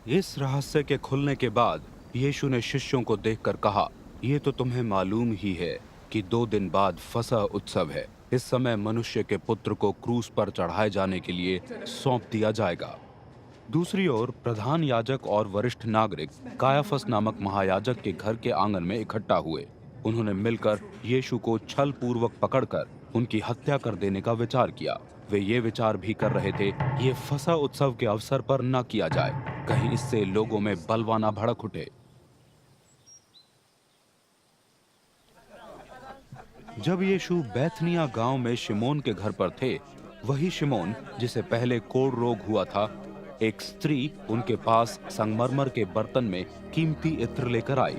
इस रहस्य के खुलने के बाद यीशु ने शिष्यों को देखकर कहा, ये तो तुम्हें मालूम ही है कि 2 दिन बाद फसह उत्सव है। इस समय मनुष्य के पुत्र को क्रूस पर चढ़ाए जाने के लिए सौंप दिया जाएगा। दूसरी ओर प्रधान याजक और वरिष्ठ नागरिक कायाफस नामक महायाजक के घर के आंगन में इकट्ठा हुए। उन्होंने मिलकर यीशु को छल पूर्वक पकड़कर उनकी हत्या कर देने का विचार किया। वे ये विचार भी कर रहे थे, ये फसह उत्सव के अवसर पर न किया जाए, कहीं इससे लोगों में बलवाना भड़क उठे। जब यीशु बैथनिया गांव में शिमोन के घर पर थे, वही शिमोन जिसे पहले कोढ़ रोग हुआ था, एक स्त्री उनके पास संगमरमर के बर्तन में कीमती इत्र लेकर आई।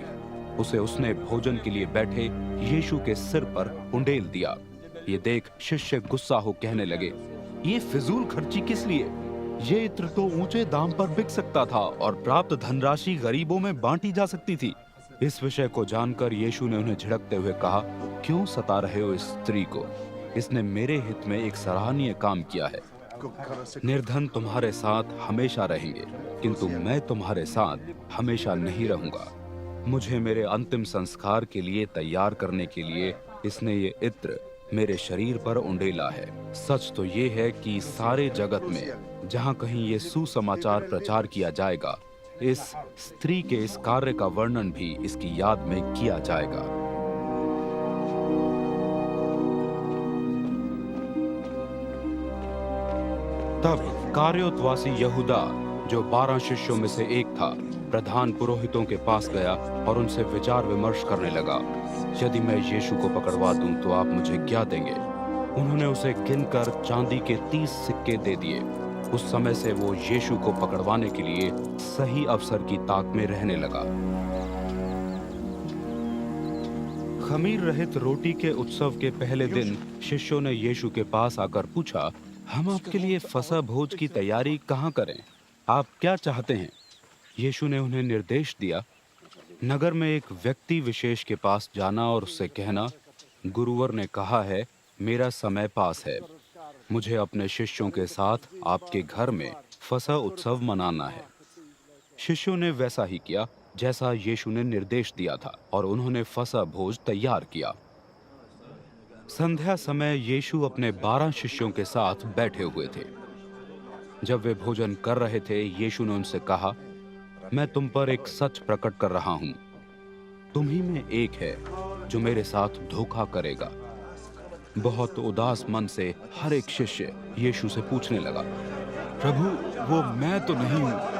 उसे उसने भोजन के लिए बैठे यीशु के सिर पर उंडेल दिया। ये देख शिष्य गुस्सा हो कहने लगे, ये फिजूल खर्ची किस लिए? ये इत्र तो ऊंचे दाम पर बिक सकता था और प्राप्त धनराशि गरीबों में बांटी जा सकती थी। इस विषय को जानकर यीशु ने उन्हें झिड़कते हुए कहा, क्यों सता रहे हो इस स्त्री को? इसने मेरे हित में एक सराहनीय काम किया है। निर्धन तुम्हारे साथ हमेशा रहेंगे, किंतु मैं तुम्हारे साथ हमेशा नहीं रहूंगा। मुझे मेरे अंतिम संस्कार के लिए तैयार करने के लिए इसने ये इत्र मेरे शरीर पर उंडेला है। सच तो ये है कि सारे जगत में जहां कहीं ये सुसमाचार प्रचार किया जाएगा, इस स्त्री के इस कार्य का वर्णन भी इसकी याद में किया जाएगा। तब कार्योतवासी यहूदा, जो 12 शिष्यों में से एक था, प्रधान पुरोहितों के पास गया और उनसे विचार विमर्श करने लगा, यदि मैं यीशु को पकड़वा दूं तो आप मुझे क्या देंगे? उन्होंने उसे गिनकर चांदी के 30 सिक्के दे दिए। उस समय से वो यीशु को पकड़वाने के लिए सही अवसर की ताक में रहने लगा। खमीर रहित रोटी के उत्सव के पहले दिन शिष्यों ने यीशु के पास आकर पूछा, हम आपके लिए फसह भोज की तैयारी कहाँ करें? आप क्या चाहते हैं? यीशु ने उन्हें निर्देश दिया, नगर में एक व्यक्ति विशेष के पास जाना और उससे कहना, गुरुवर ने कहा है, मेरा समय पास है, मुझे अपने शिष्यों के साथ आपके घर में फसह उत्सव मनाना है। शिष्यों ने वैसा ही किया जैसा यीशु ने निर्देश दिया था और उन्होंने फसह भोज तैयार किया। संध्या समय यीशु अपने 12 शिष्यों के साथ बैठे हुए थे। जब वे भोजन कर रहे थे, यीशु ने उनसे कहा, मैं तुम पर एक सच प्रकट कर रहा हूं, तुम ही में एक है जो मेरे साथ धोखा करेगा। बहुत उदास मन से हर एक शिष्य यीशु से पूछने लगा, प्रभु, वो मैं तो नहीं हूं।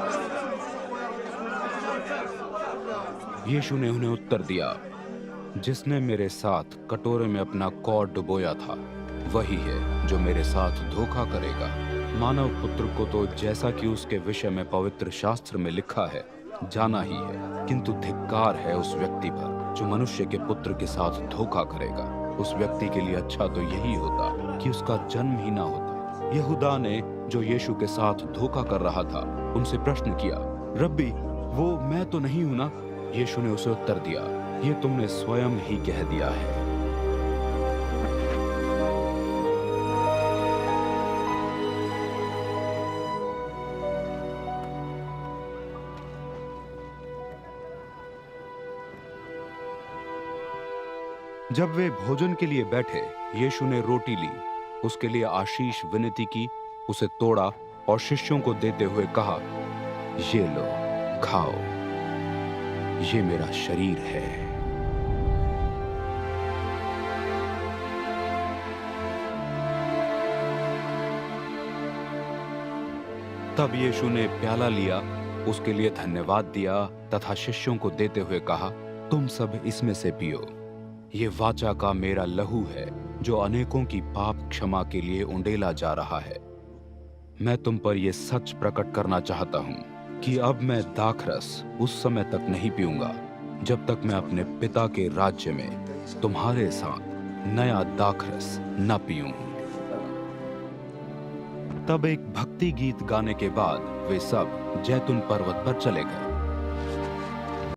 यीशु ने उन्हें उत्तर दिया, जिसने मेरे साथ कटोरे में अपना कौर डुबोया था, वही है जो मेरे साथ धोखा करेगा। मानव पुत्र को तो जैसा कि उसके विषय में पवित्र शास्त्र में लिखा है, जाना ही है, किंतु धिक्कार है उस व्यक्ति पर जो मनुष्य के पुत्र के साथ धोखा करेगा। उस व्यक्ति के लिए अच्छा तो यही होता कि उसका जन्म ही ना होता। यहूदा ने, जो यीशु के साथ धोखा कर रहा था, उनसे प्रश्न किया, रब्बी, वो मैं तो नहीं हूं ना? यीशु ने उसे उत्तर दिया, ये तुमने स्वयं ही कह दिया है। जब वे भोजन के लिए बैठे, यीशु ने रोटी ली, उसके लिए आशीष विनती की, उसे तोड़ा और शिष्यों को देते हुए कहा, ये लो, खाओ, ये मेरा शरीर है। तब यीशु ने प्याला लिया, उसके लिए धन्यवाद दिया तथा शिष्यों को देते हुए कहा, तुम सब इसमें से पियो, ये वाचा का मेरा लहू है जो अनेकों की पाप क्षमा के लिए उंडेला जा रहा है। मैं तुम पर यह सच प्रकट करना चाहता हूं कि अब मैं दाखरस उस समय तक नहीं पीऊंगा जब तक मैं अपने पिता के राज्य में तुम्हारे साथ नया दाखरस न पीऊं। तब एक भक्ति गीत गाने के बाद वे सब जैतून पर्वत पर चले गए।